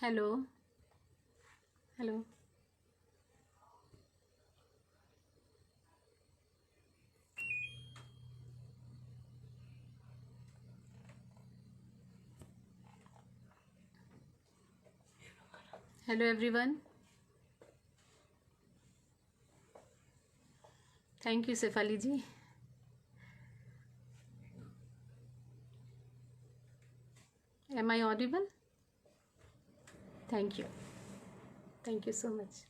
Hello, hello. Hello everyone. Thank you, Sefali ji. Am I audible? Thank you. Thank you so much.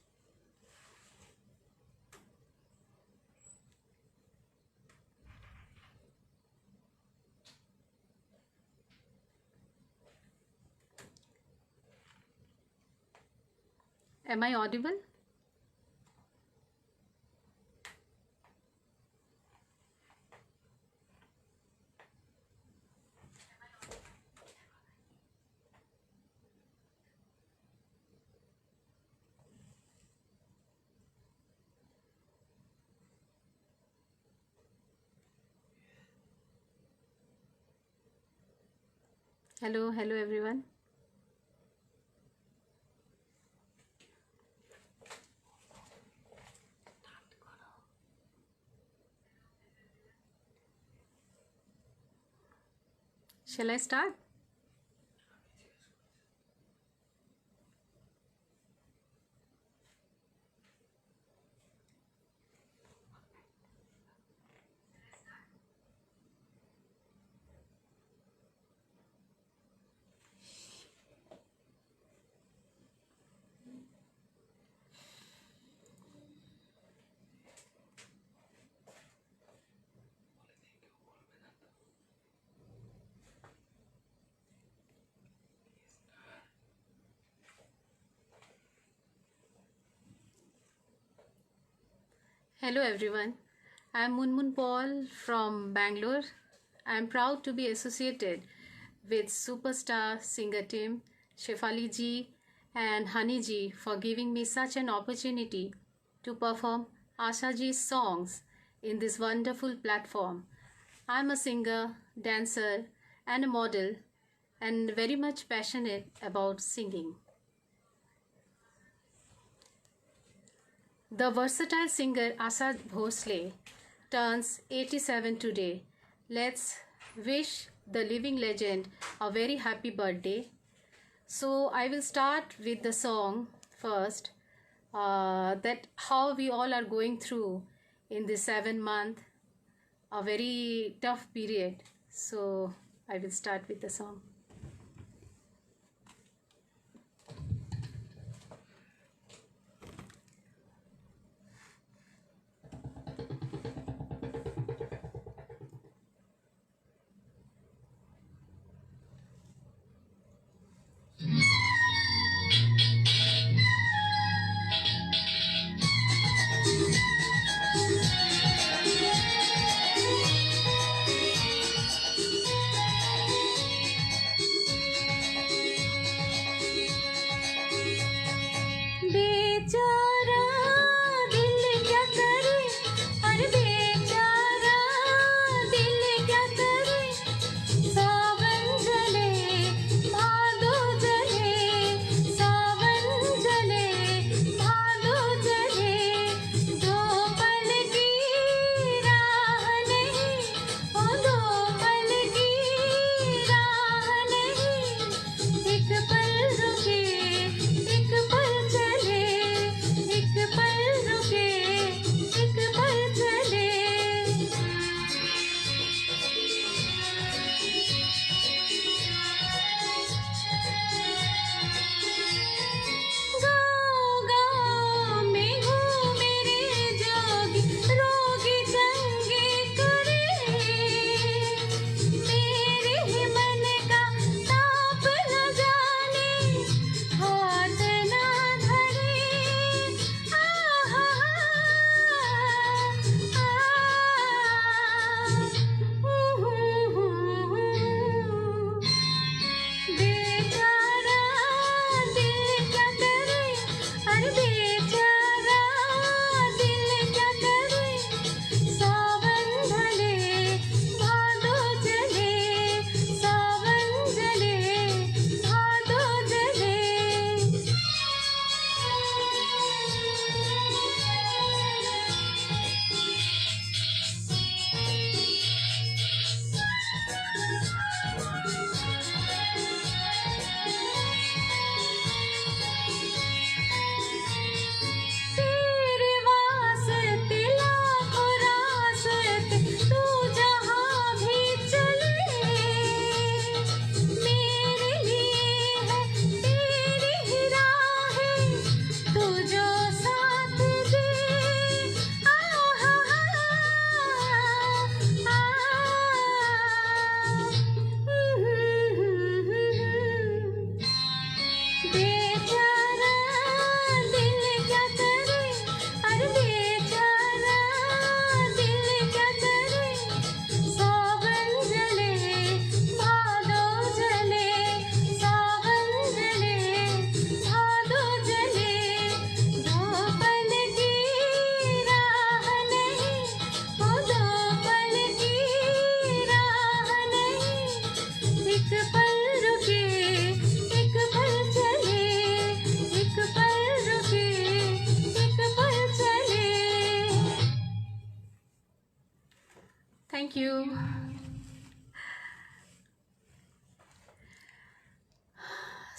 Am I audible? Hello, hello everyone. Shall I start? Hello everyone. I am Munmun Paul from Bangalore. I am proud to be associated with superstar singer team Shefali ji and Hani ji for giving me such an opportunity to perform Asha ji's songs in this wonderful platform. I am a singer, dancer and a model and very much passionate about singing. The versatile singer Asha Bhosle turns 87 today. Let's wish the living legend a very happy birthday. So I will start with the song first, that how we all are going through in this 7 month, a very tough period. So I will start with the song.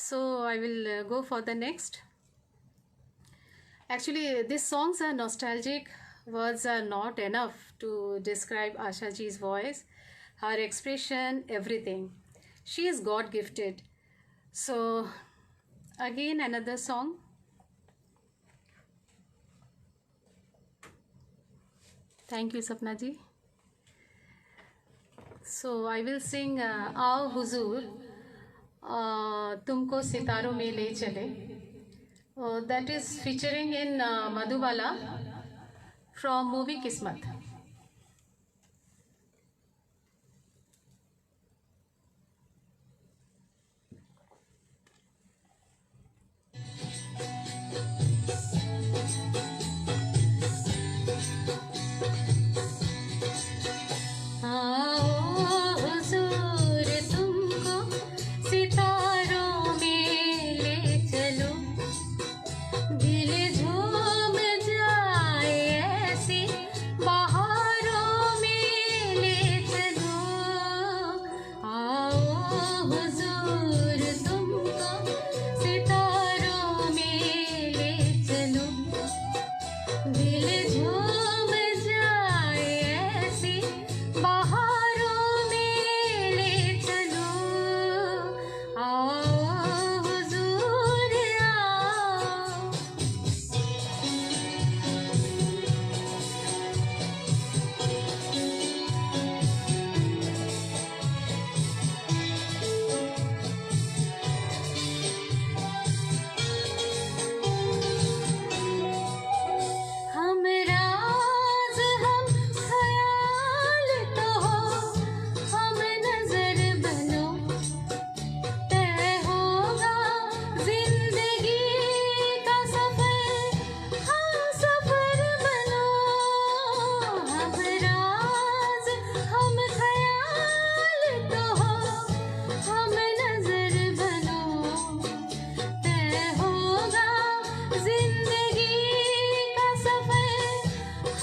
So I will go for the next. Actually, these songs are nostalgic. Words are not enough to describe Asha ji's voice, her expression, everything. She is God gifted. So, again, another song. Thank you, Sapna ji. So, I will sing Aao Huzur, Tumko Sitaron mein le chale. That is featuring in Madhubala from movie Kismat. आओ हुजूर तुमको सितारों में ले चलो, दिल झूम जाए ऐसी बहारों में ले चलो। आओ हुजूर तुमको सितारों में ले चलो, दिल झूम जाए ऐसी बहारों में ले चलो। आओ हुजूर आओ। हम राज हम ख्याल तो हो, हम नजर बनो, तय होगा जिंदगी का सफर, हम सफर बनो। हम राज हम ख्याल तो हो, हम नजर बनो, तय होगा जिंदगी का सफर,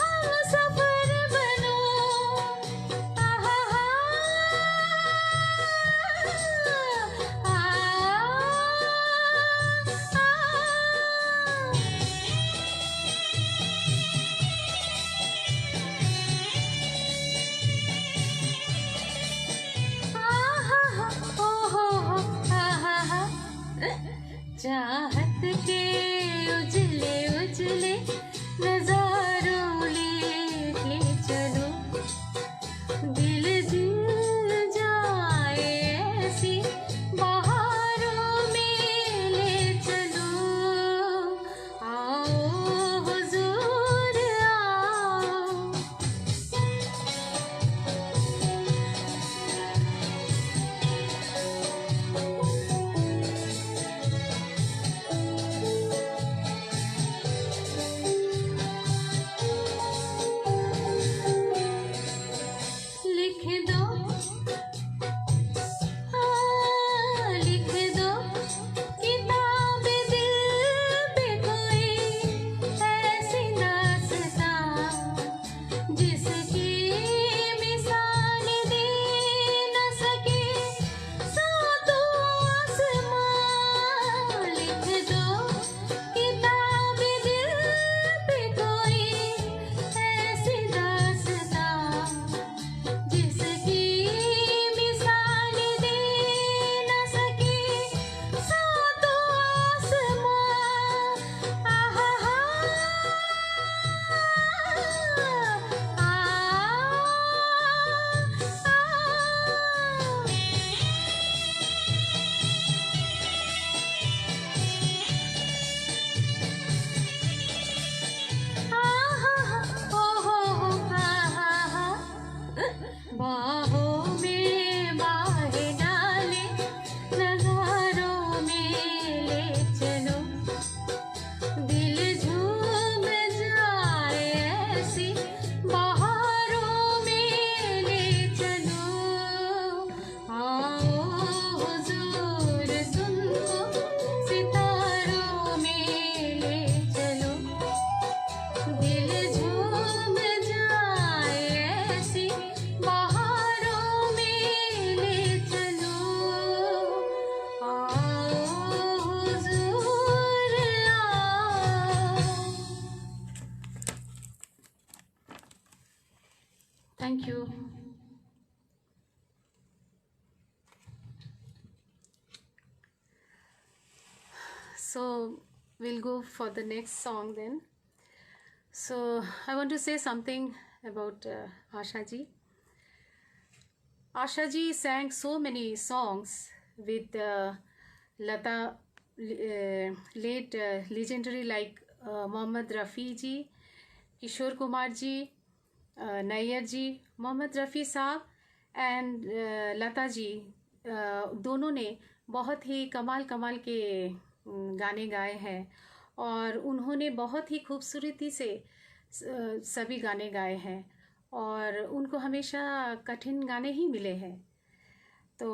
हम सफर बनो। आहा चाहत के उजले उजले नजारों ले चलो, दिल दिल जाए ऐसी बहारों में ले चलो। आओ हुजूर आओ। So we'll go for the next song then. So I want to say something about Asha ji. Asha ji sang so many songs with Lata, late legendary like Mohammad Rafi ji, Kishore Kumar ji, Nayyar ji, Mohammad Rafi साहब and Lata ji दोनों ने बहुत ही कमाल कमाल के गाने गाए हैं और उन्होंने बहुत ही खूबसूरती से सभी गाने गाए हैं और उनको हमेशा कठिन गाने ही मिले हैं. तो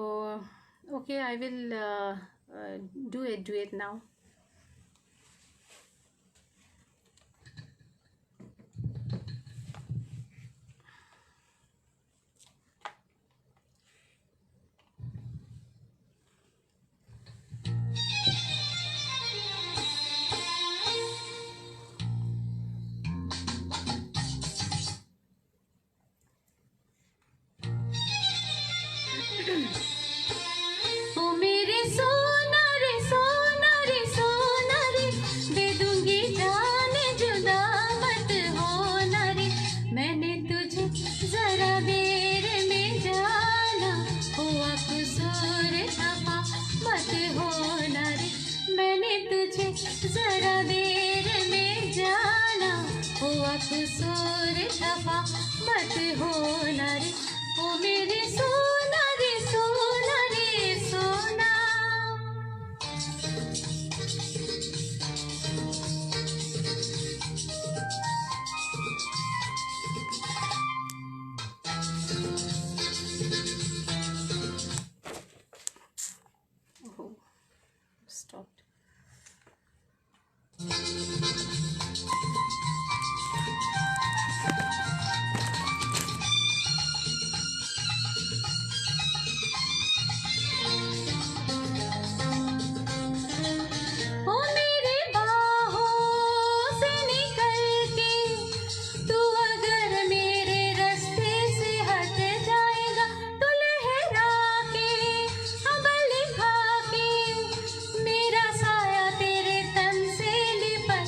okay, I will do it now. ओ मेरे सोना रे सोना रे सोना रे, दे दूंगी जान जुदा मत होना रे. मैंने तुझे जरा देर में जाना, हुआ कसूर खफा मत होना रे. मैंने तुझे जरा देर में जाना, हुआ कसूर खफा मत होना रे. ओ मेरे सोना रे सोना रे सोना. Oh, stopped. ओ मेरे बाहों से निकल के तू अगर मेरे रास्ते से हट जाएगा, तो लहरा के हवा लिखा के मेरा साया तेरे तन से लिपट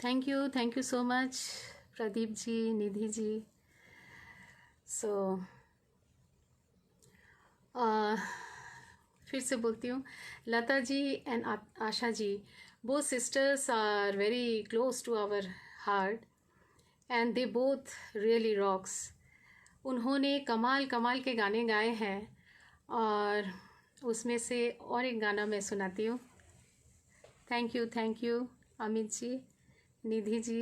Thank you so much, Pradeep ji, Nidhi ji. So, फिर से बोलती हूँ, Lata ji and Asha ji, both sisters are very close to our heart and they both really rocks. उन्होंने कमाल कमाल के गाने गाए हैं और उसमें से और एक गाना मैं सुनाती हूँ. Thank you Amit ji, Nidhi ji.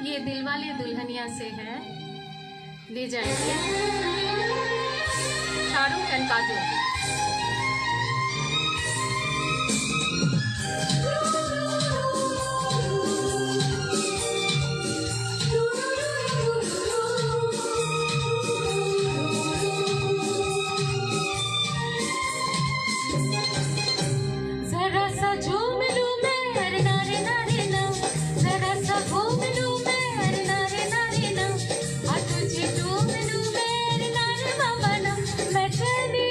ये दिलवाले दुल्हनिया से है, ले जाएंगे शाहरुख एंड काजोल. जरा सा झूम लूं मैं, अरे ना रे ना रे ना, जरा सा घूम लूं मैं, अरे ना रे ना रे ना, आ तुझे झूम लूं मैं, अरे ना रे बाबा ना, मैं चली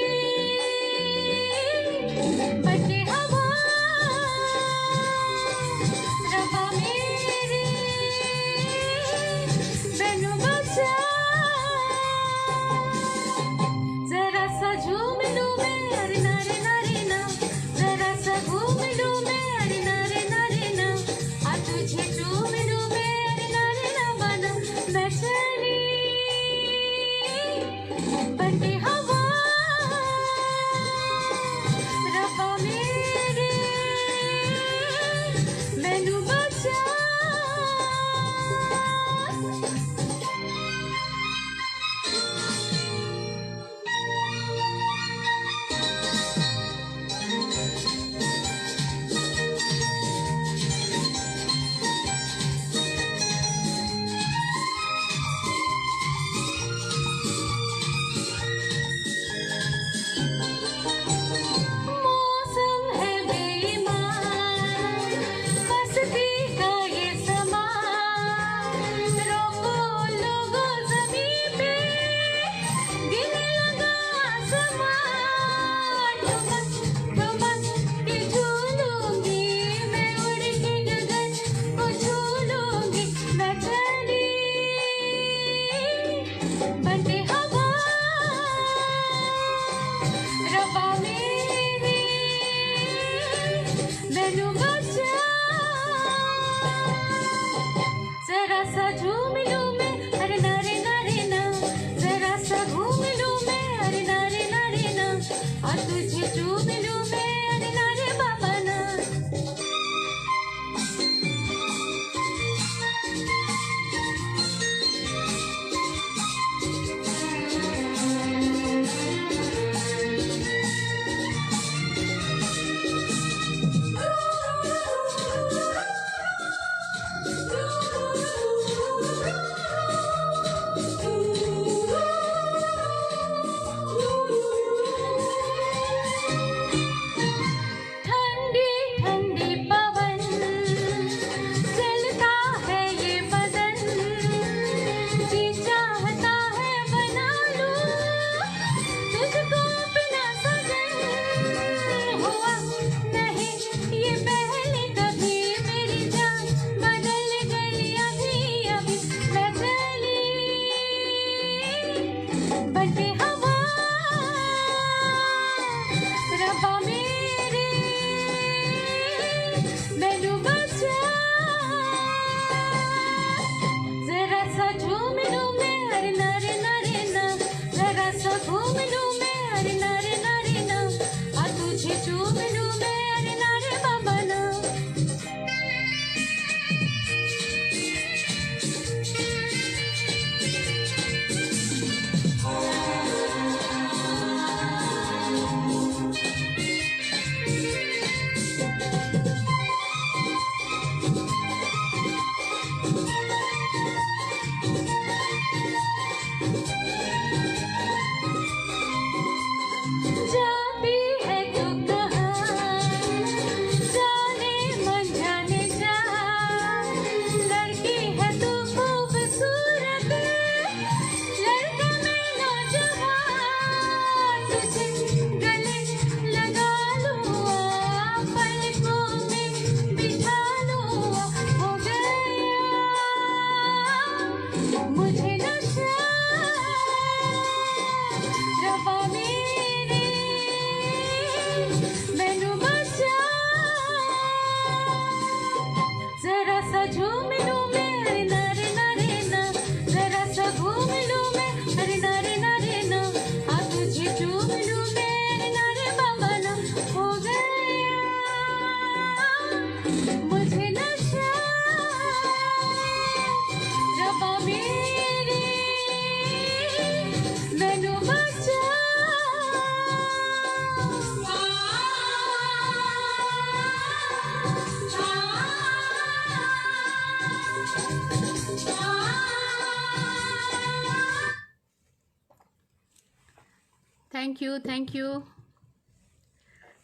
Thank you, thank you,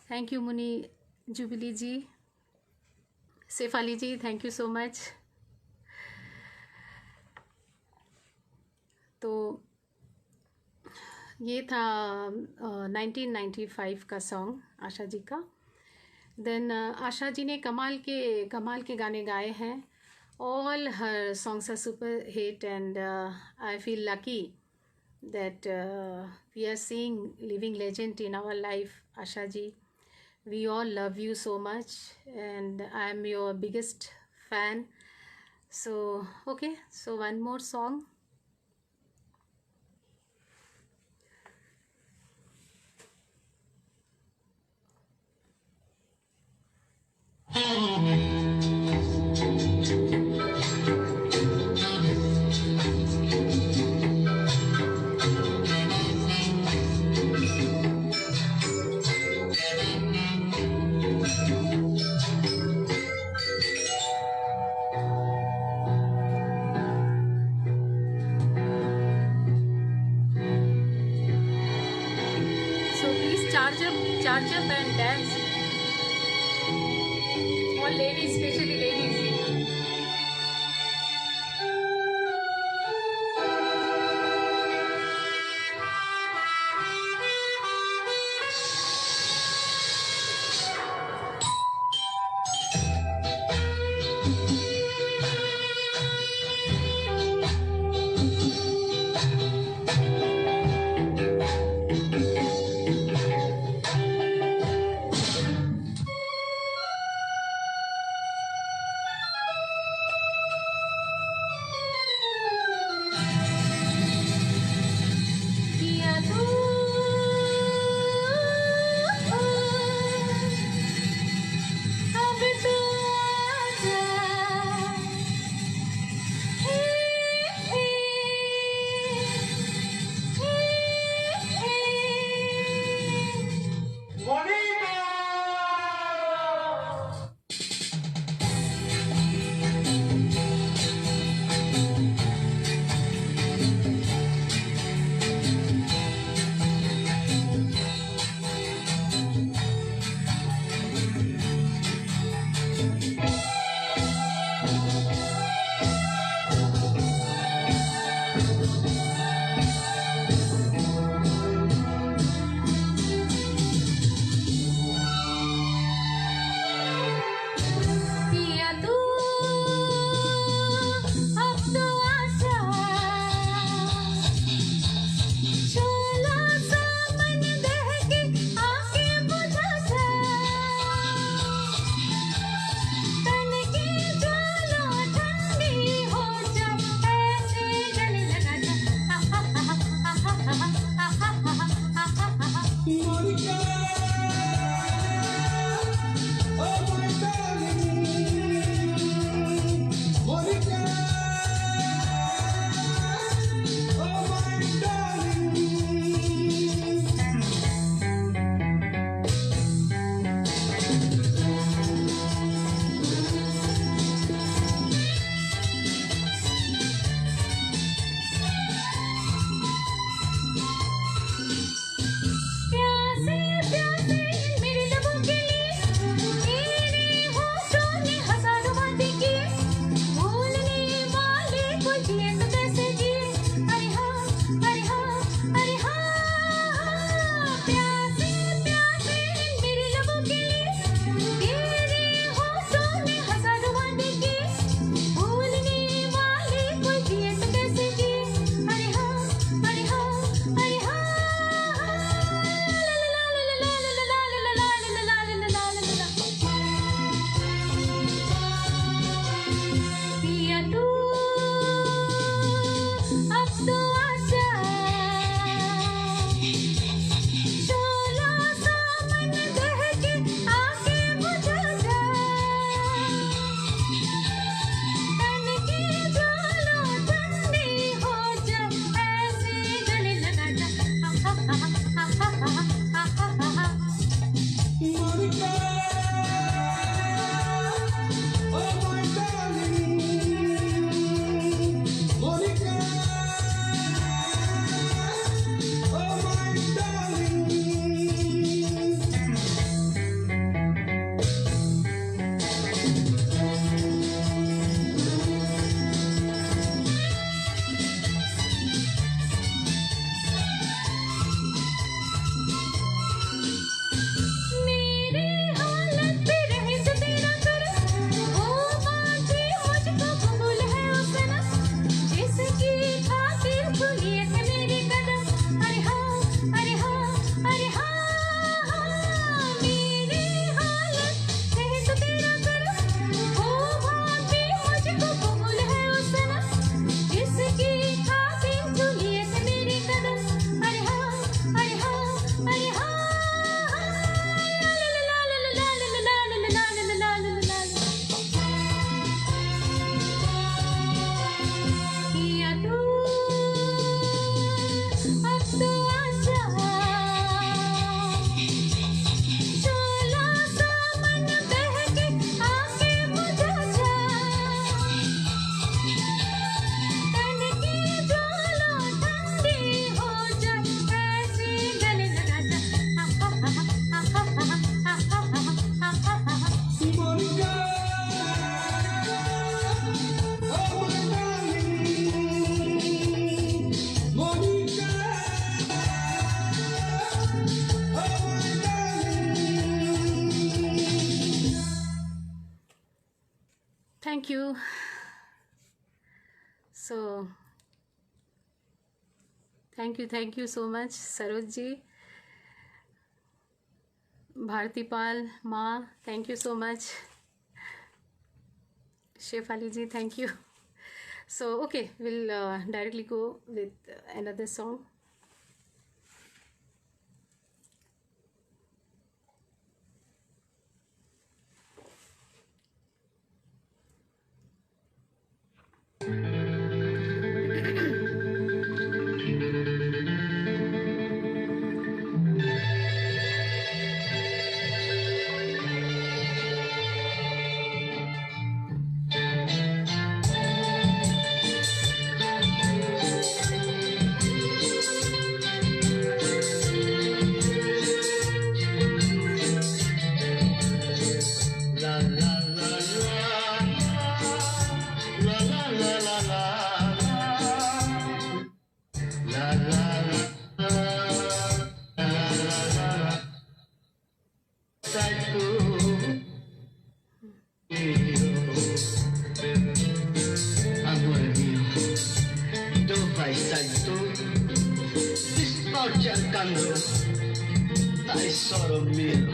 thank you, Muni Jubilee ji, Sefali ji, thank you so much. तो ये था 1995 का सॉन्ग आशा जी का. देन आशा जी ने कमाल के गाने गाए हैं. All her songs are super hit and I feel lucky that we are seeing living legend in our life, Asha ji. We all love you so much and I am your biggest fan. So okay, so one more song. Charge up and dance. All ladies, especially ladies. you. So thank you so much, Saroj ji. Bharti Pal, Ma, thank you so much. Shefali ji, thank you. So okay, we'll directly go with another song. Cercando, dai solo mio.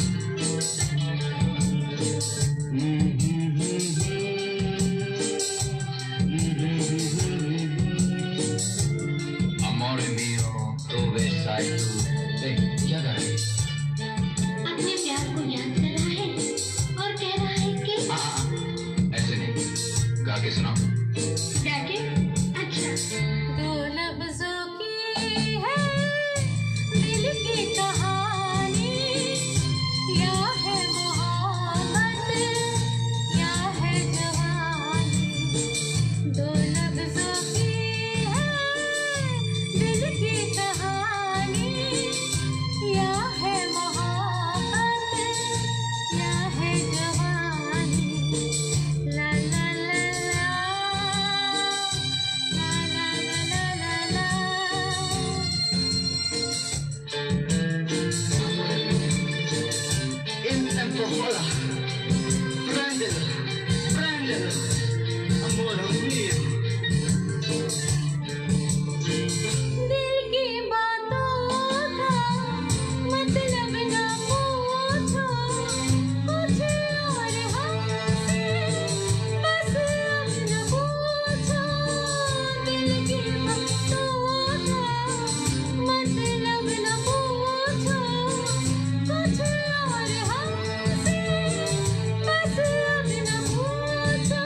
Amore mio, dove sei tu? क्या कर रही? अपने प्यार को याद कर रहा है और कह रहा है कि ऐसे नहीं, गा के सुनाओ। गा के? अच्छा। दो लफ्जों की है दिल की कहानी, या है मोहब्बत या है जवानी। दो लफ्जों की है दिल की कहानी, या है मोहब्बत या है जवानी। ला ला ला ला, ला ला ला ला ला ला। Il tempo vola, prendilo, prendilo, amore mio. दिल की बातों का मतलब ना पूछो, कुछ और हमसे बस अब न पूछो। दिल की बातों का मतलब न पूछो, कुछ और हमसे बस अब न पूछो।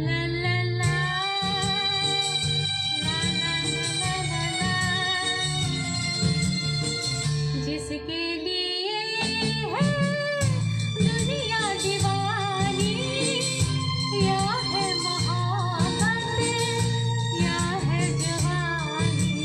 ला ला ला ला, ला ला ला ला ला। जिसके लिए है दुनिया दीवानी, या है मोहब्बत या है जवानी।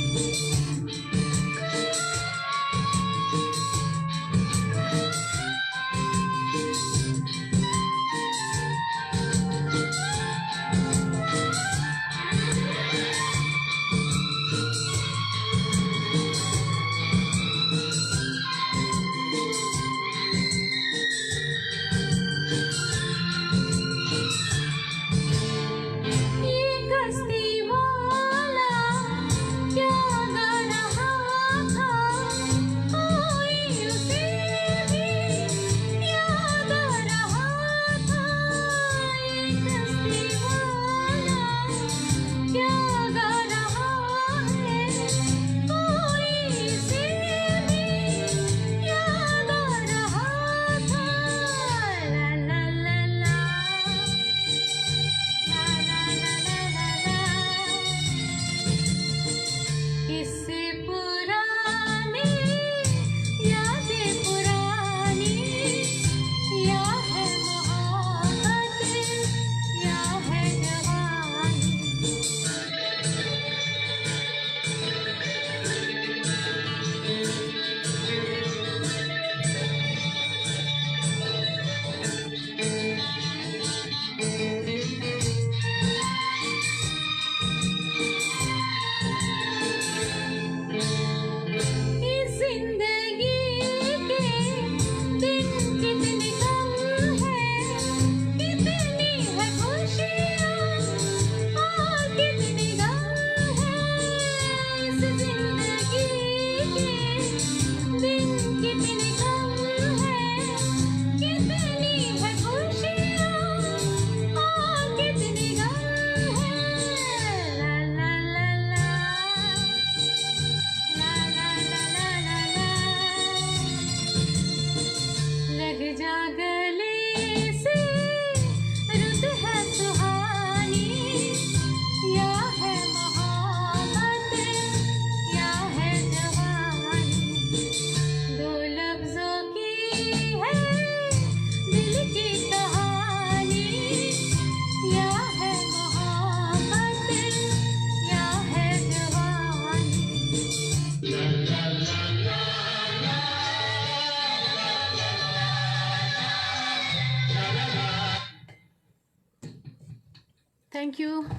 Thank you.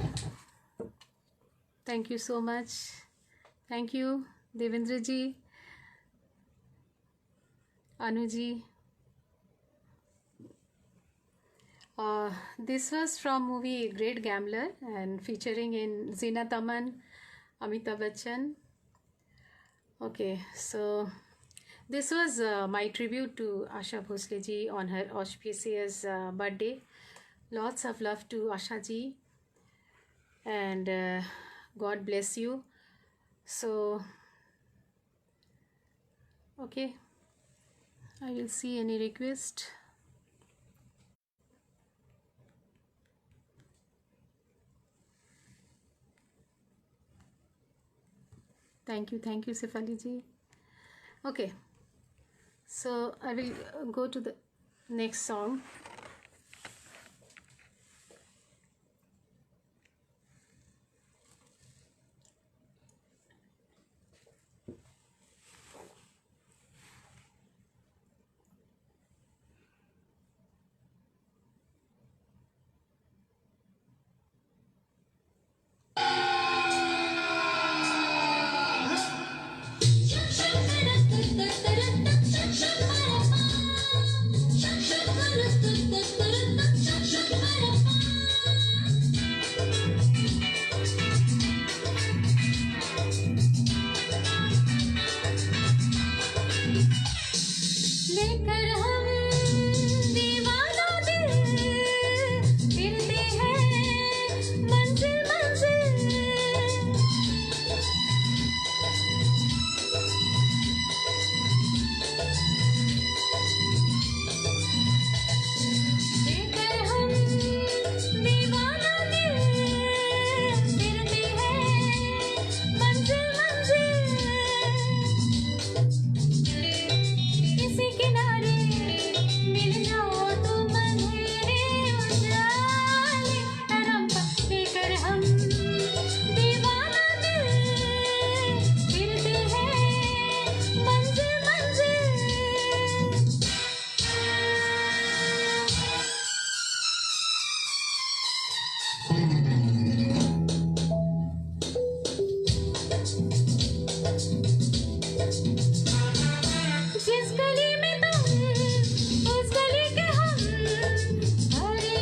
Thank you so much. Thank you, Devendra ji, Anu ji. This was from movie Great Gambler and featuring in Zeenat Aman, Amitabh Bachchan. Okay, so this was my tribute to Asha Bhosle ji on her auspicious birthday. Lots of love to Asha ji, and God bless you. So, okay, I will see any request. Thank you, Sefali ji. Okay, so I will go to the next song. लेकर हम दीवाना दिल फिरते हैं मंजिल मंजिल लेकर हम दीवाना दिल फिरते हैं मंजिल मंजिल किसी किनारे मिल जाओ तुम अंधेरे उजाले तरंग लेकर हम दीवाना दिल फिरते हैं मंजिल मंजिल जिस गली में तुम उस गली के हम अरे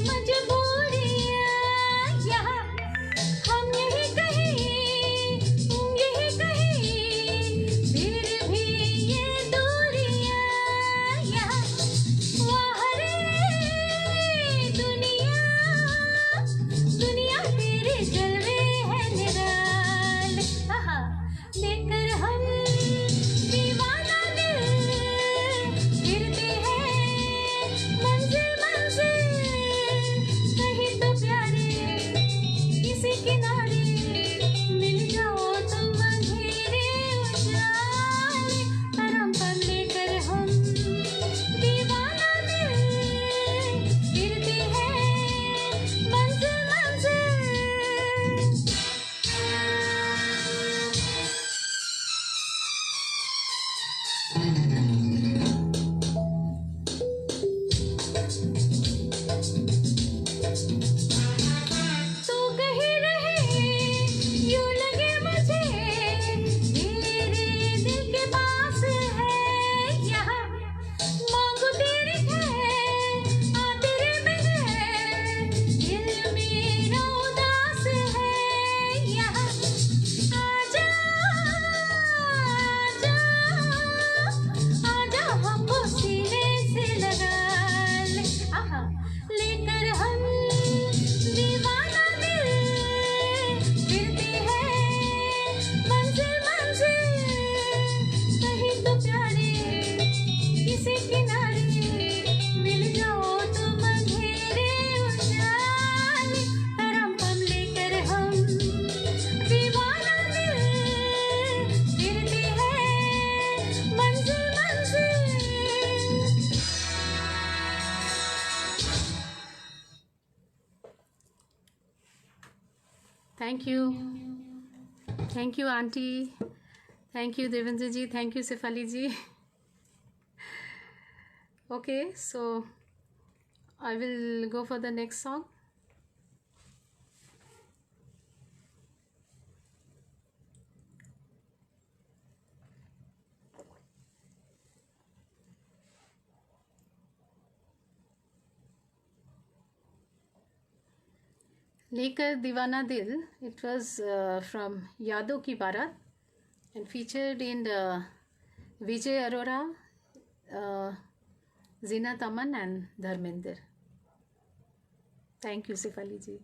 मजबूरियाँ यहाँ हम यही कहीं फिर भी ये दूरियाँ यहाँ वहाँ रे दुनिया तेरे जलवे है निराले लेकर हम दीवाना दिल फिरते हैं मंजिल मंजिल कहीं तो प्यारे किसी किनारे मिल जाओ तुम अंधेरे उजाले तरम पर लेकर हम दीवाना दिल फिरते हैं मंजिल मंजिल तू कहीं रहे यूं लगे मुझे तेरे दिल के पास है यहाँ मांगू तेरी खैर आ तेरे बगैर दिल मेरा उदास है यहाँ आजा आजा आजा हमको सीने से लगा ले लेकर हम दीवाना दिल फिरते हैं मंजिल मंजिल कहीं तो प्यारे किसी किनारे मिल जाओ तुम अंधेरे उजाले तरम पम लेकर हम दीवाना दिल फिरते हैं मंजिल मंजिल Thank you, auntie. Thank you, Devendra ji. Thank you, Sefali ji. Okay, so I will go for the next song. लेकर दीवाना दिल, it was from यादों की बारात and featured in Vijay Arora, Zinat Aman and Dharmender. Thank you Shefali ji.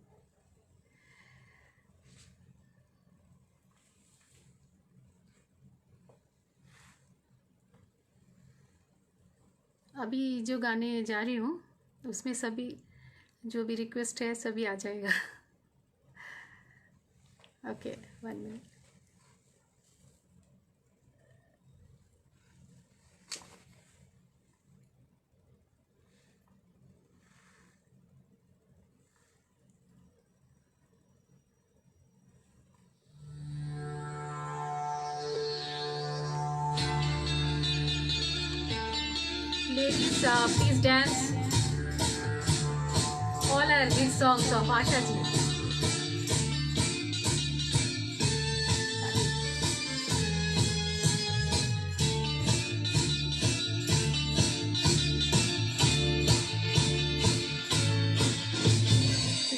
अभी जो गाने जा रही हूँ उसमें सभी जो भी रिक्वेस्ट है सभी आ जाएगा. Okay, 1 minute. Ladies, please dance. All are hit songs of Asha ji.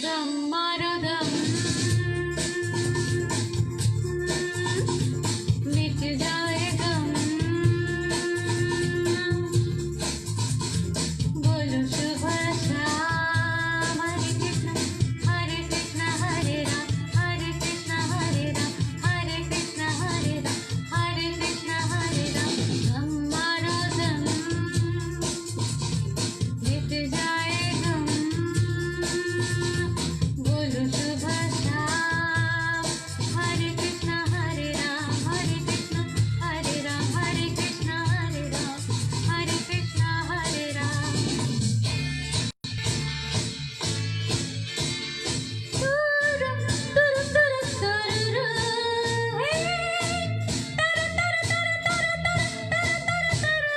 Dum maro dum, मिट जाए गम. बोलो शुभ शाम. हरे कृष्ण हरे राम, हरे कृष्ण हरे राम, हरे कृष्ण हरे राम, हरे कृष्ण हरे राम. दम मारो दम, मिट जाए गम. बोलो शुभ शाम. हरे कृष्ण हरे राम, हरे कृष्ण हरे राम, हरे कृष्ण हरे राम, हरे कृष्ण हरे राम. तुरु तुरु तुरु तुरु, हे तरु तरु तरु तरु तरु तरु तरु.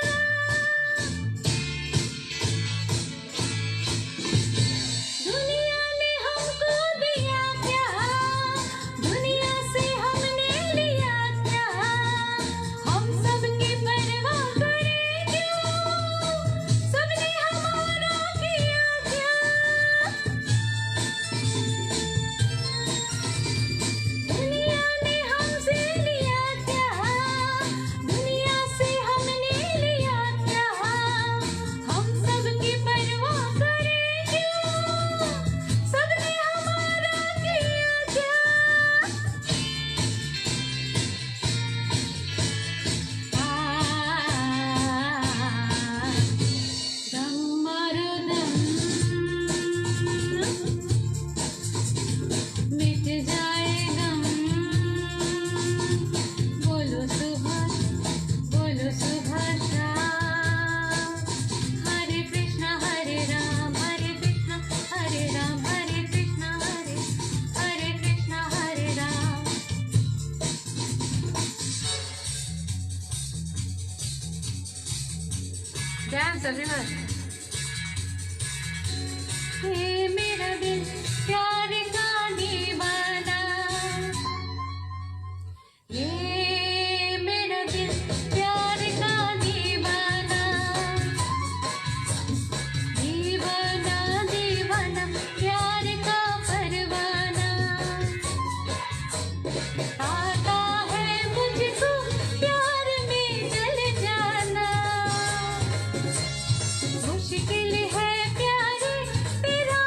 दुनिया ने हमको दिया क्या, दुनिया से हमने लिया क्या, हम सबकी परवाह करें क्यों, सबने हमारा किया क्या. दुनिया ने हमसे लिया क्या, दुनिया से हमने लिया क्या, हम सबकी परवाह करें क्यों, सबने हमारा किया क्या. दम मारो दम, मिट जाए गम. बोलो सुबह शाम. हरे कृष्ण हरे राम, हरे कृष्ण हरे राम, हरे कृष्ण हरे कृष्ण हरे राम. Dance everyone. हे मेरा दिल प्यार का दीवाना, ये मेरा दिल प्यार का दीवाना, दीवाना दीवाना प्यार का परवाना. आता है मुझको प्यार में जल जाना, मुश्किल है प्यारे तेरा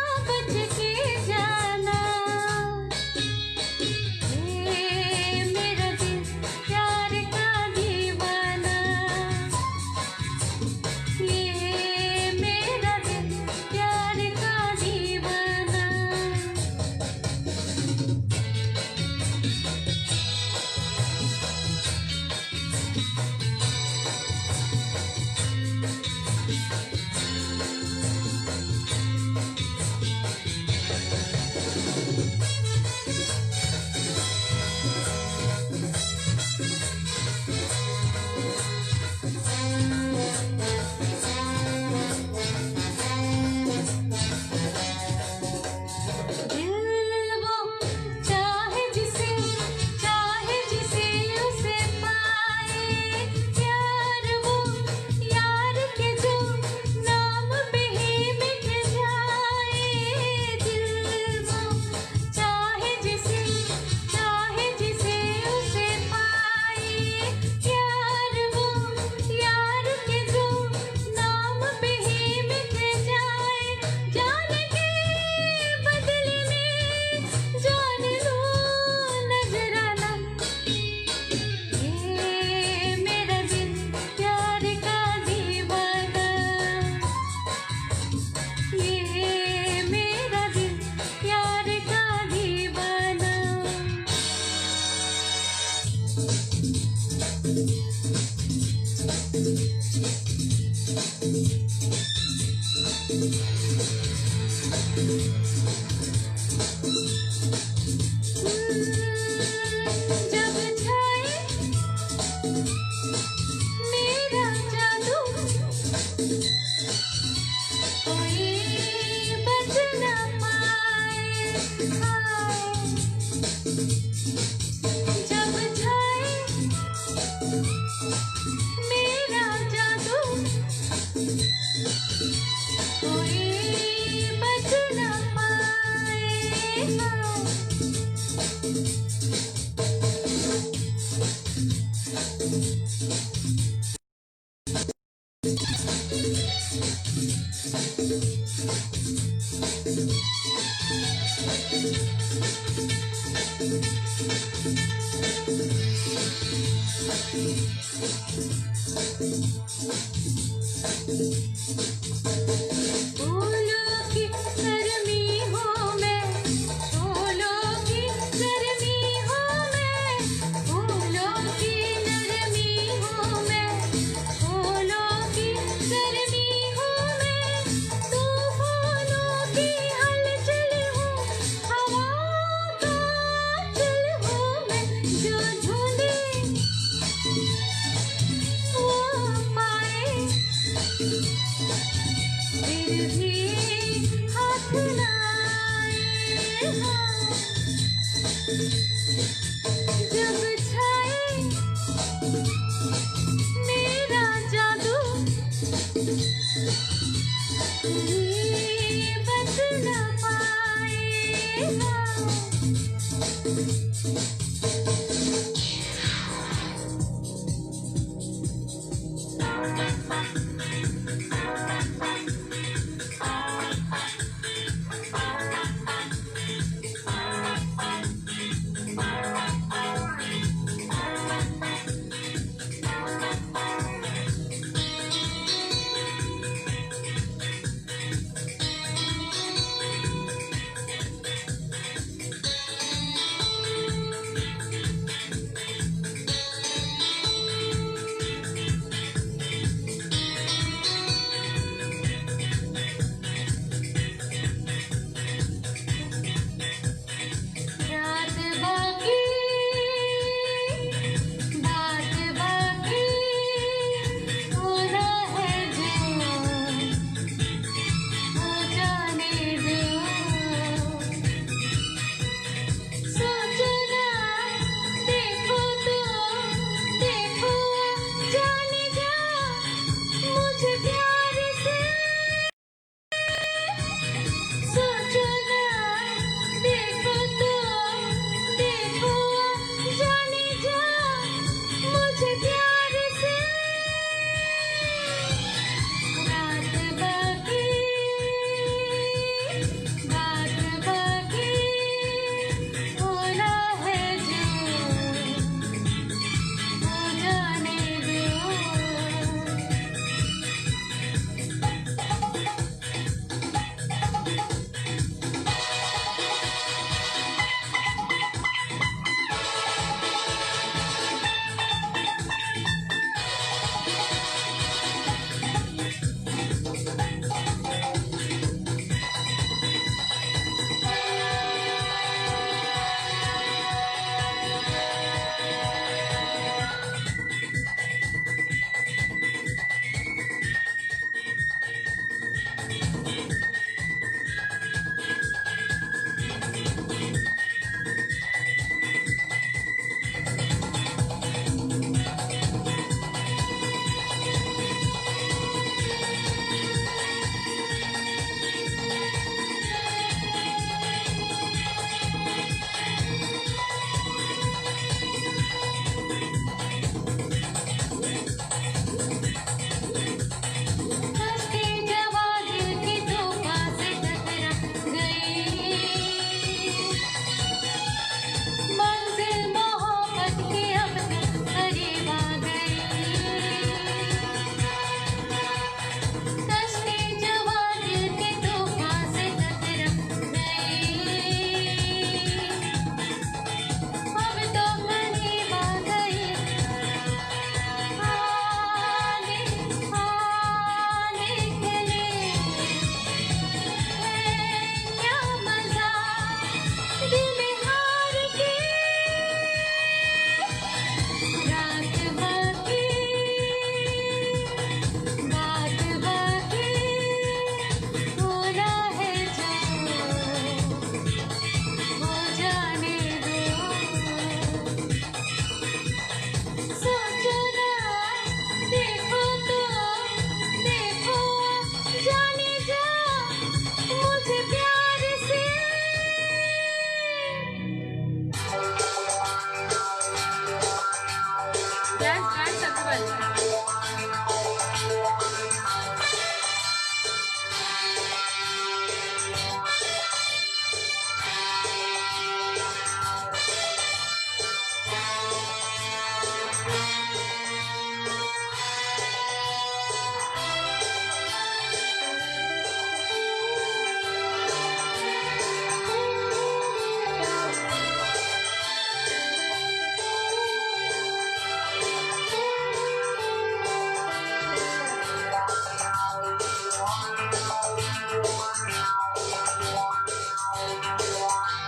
जब छाए मेरा जादू कोई बच न पाए। हाय जब छाए मेरा जादू कोई बच न पाए। हाय फूलों की गर्मी हूँ मैं, फूलों की गर्मी हूँ मैं, फूलों की नरमी हूँ मैं, फूलों की गर्मी हूँ मैं, तूफानों की हलचल हूँ, हवाओं का चल हूँ मैं, जो ढूंढे वो पाए।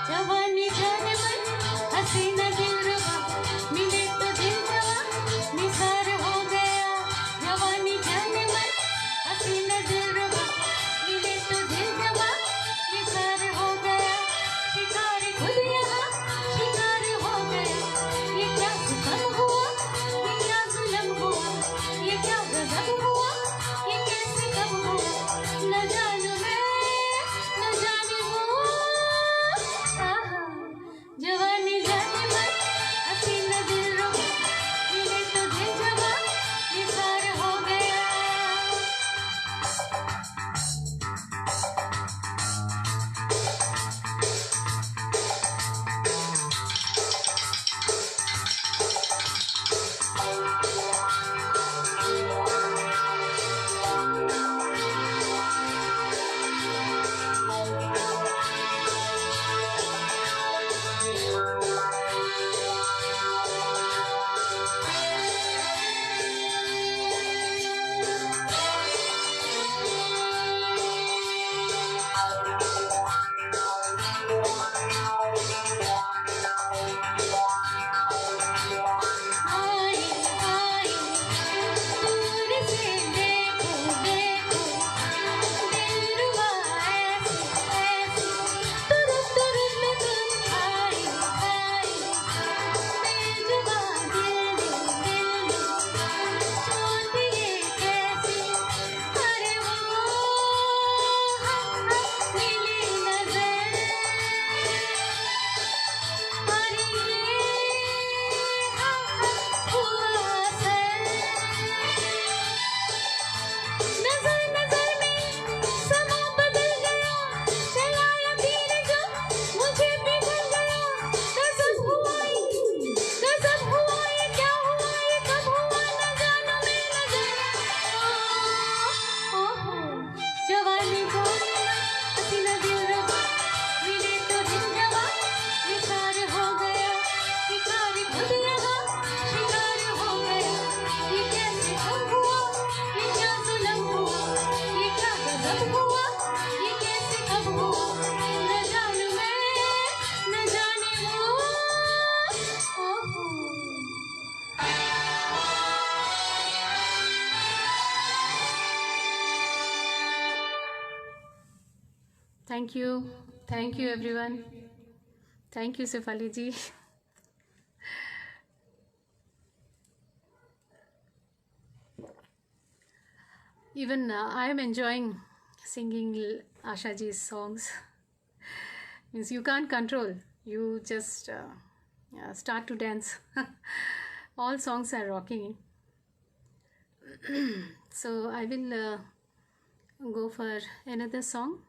जवानी जाने मन हसीना दिलरुबा मिले तो दिल जवा निसार हो गया जवानी जाने मन हसीना दिलरुबा मिले तो दिल जवा निसार हो गया शिकार खुद यहाँ शिकार हो गया ये क्या सितम हुआ ये क्या जुल्म हुआ ये क्या गजब हुआ ये कैसे कब हुआ न जानू मैं न जाने वो जवानी जाने मन हसीना दिलरुबा मिले तो दिल जवा निसार हो गया आई आई दूर से देखो देखो दिलरुबा ऐसी ऐसी तुरुप तुरुप में तुम आई आई बेजुबा दिल छोटी ये कैसी अरे वो मिली नजर अरे ये हुआ असर नजर नजर में समा बदल गया चलाया तीर जो मुझे पिघल गया गजब हुआ ये क्या हुआ ये कब हुआ न जाना मैं न जाना ओहो जवानी को हसीना दिलरुबा मिले तो दिल जवा निसार हो गया शिकार खुद यहाँ शिकार हो गया ये कैसे कब हुआ ये क्या जुल्म हुआ ये क्या गजब हुआ ये कैसे कब हुआ न जानू मैं न जाने वो ओहो Thank you everyone. Thank you Shefali ji. Even I am enjoying singing Asha ji's songs. Means you can't control. You just start to dance. All songs are rocking. So I will go for another song.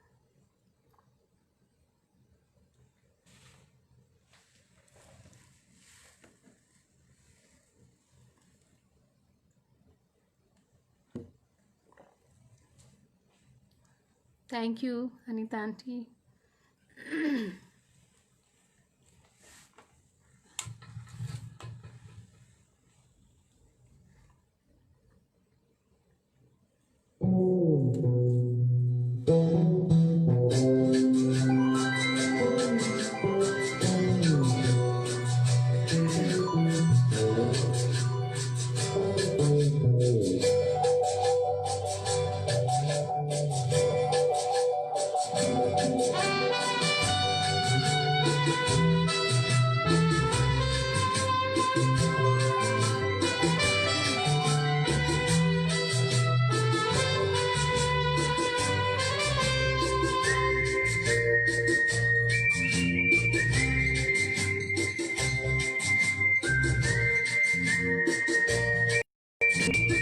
Thank you, Anita aunty. Thank you.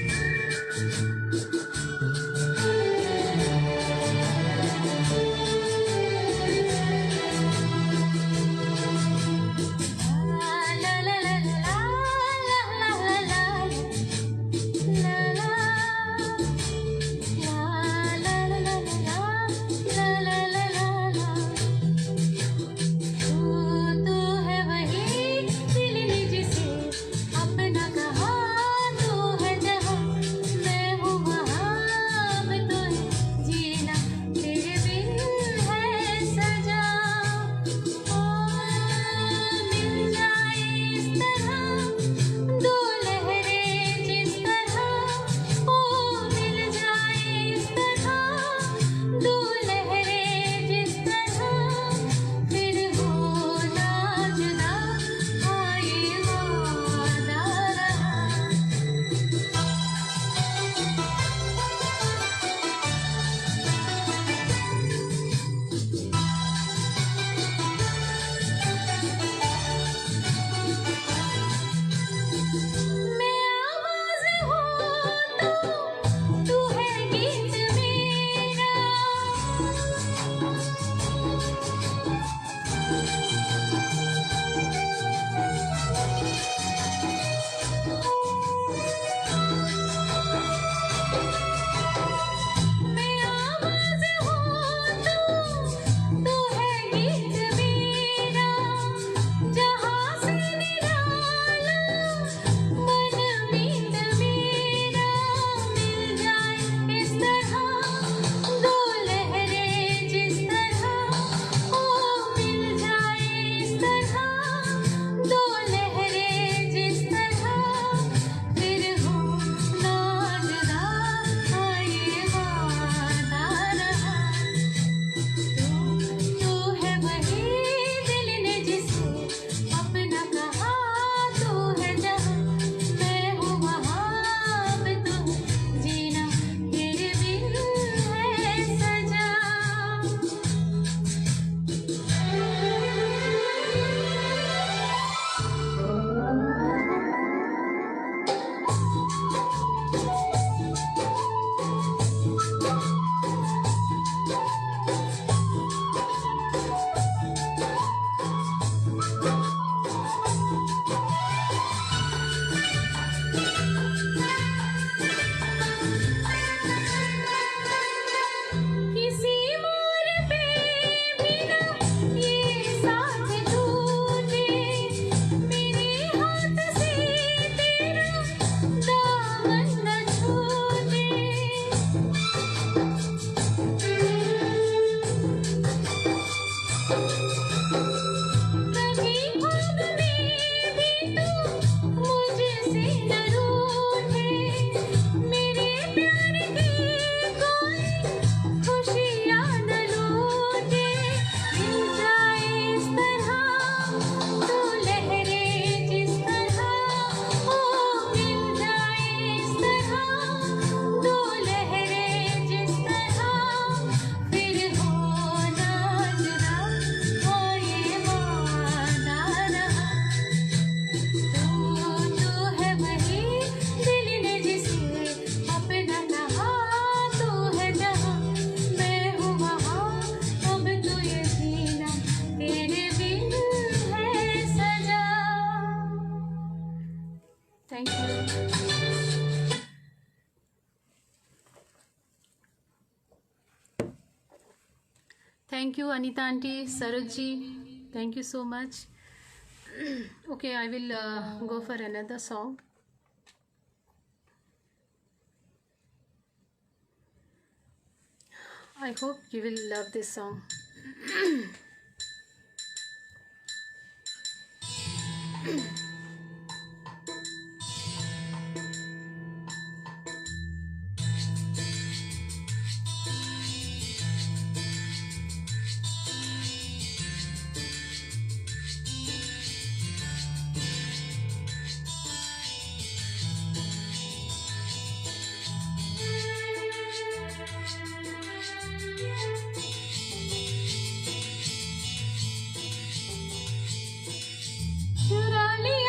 Thank you, Anita Aunty, Saroj ji. Thank you so much. Okay, I will go for another song. I hope you will love this song. चुरा लिया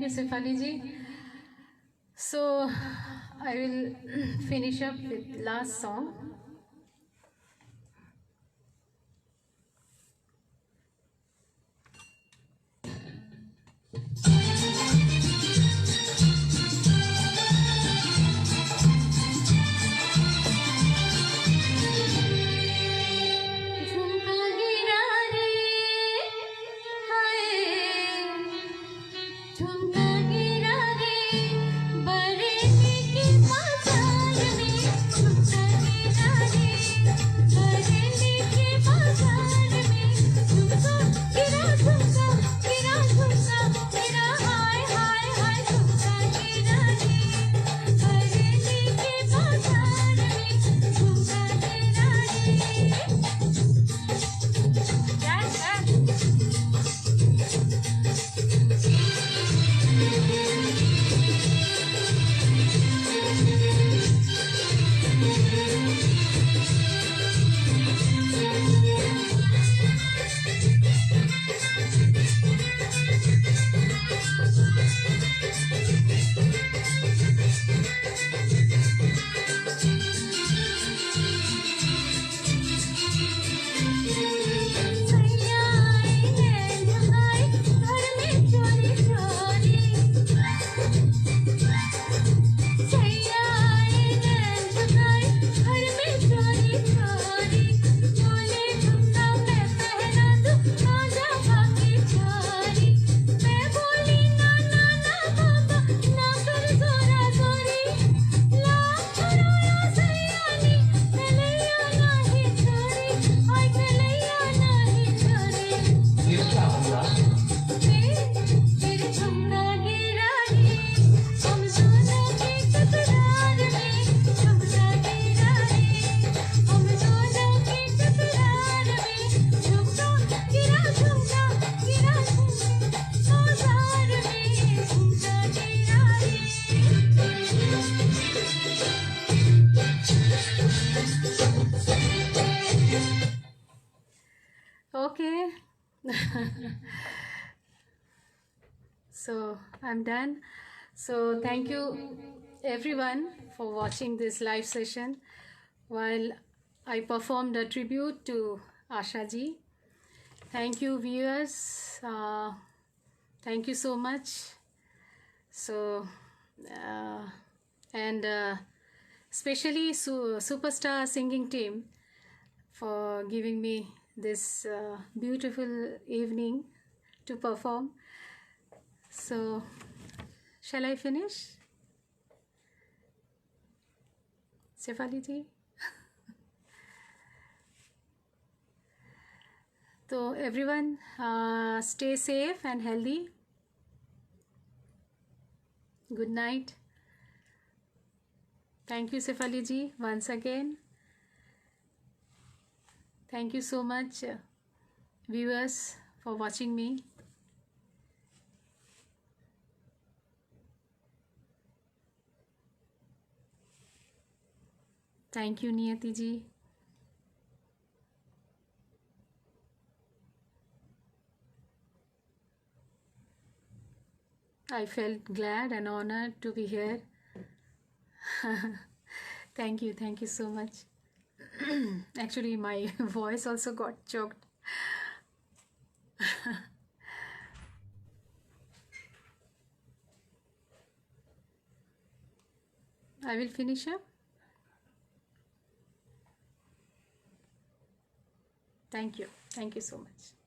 Thank you, Sefali ji. So I will finish up with last song. झुमका गिरा रे हाय झुमका गिरा रे बरेली की बाजार में झुमका गिरा रे बरेली की बाजार में झुमका गिरा गिरा हाय हाय हाय झुमका गिरा रे बरेली की बाजार में झुमका गिरा रे Yes, yes. सैया आई नैन हाय घर में चोरी चोरी सैया आई नैन हाय घर में चोरी चोरी बोले झुमका मैं पहना दूं आजा बाकी छोरी मैं बोली ना ना ना बाबा ना कर जोरा जोरी लाख रोया सैया नी कलैया नाही छोरी आय कलैया नाही छोरी ये क्या हुआ? फिर झुमका गिरा रे हम दोनों के तकरार में झुमका गिरा रे हम दोनों के तकरार में झुमका गिरा बाजार में झुमका गिरा Okay. So I'm done. So thank you everyone for watching this live session while I performed a tribute to Asha ji. Thank you viewers. Thank you so much. So and especially Superstar singing team for giving me this beautiful evening to perform. So, shall I finish? Sefali ji? So, everyone, stay safe and healthy. Good night. Thank you, Sefali ji, once again. Thank you so much, viewers, for watching me. Thank you, Niyati ji. I felt glad and honored to be here. Thank you so much. Actually, my voice also got choked. I will finish up. Thank you so much.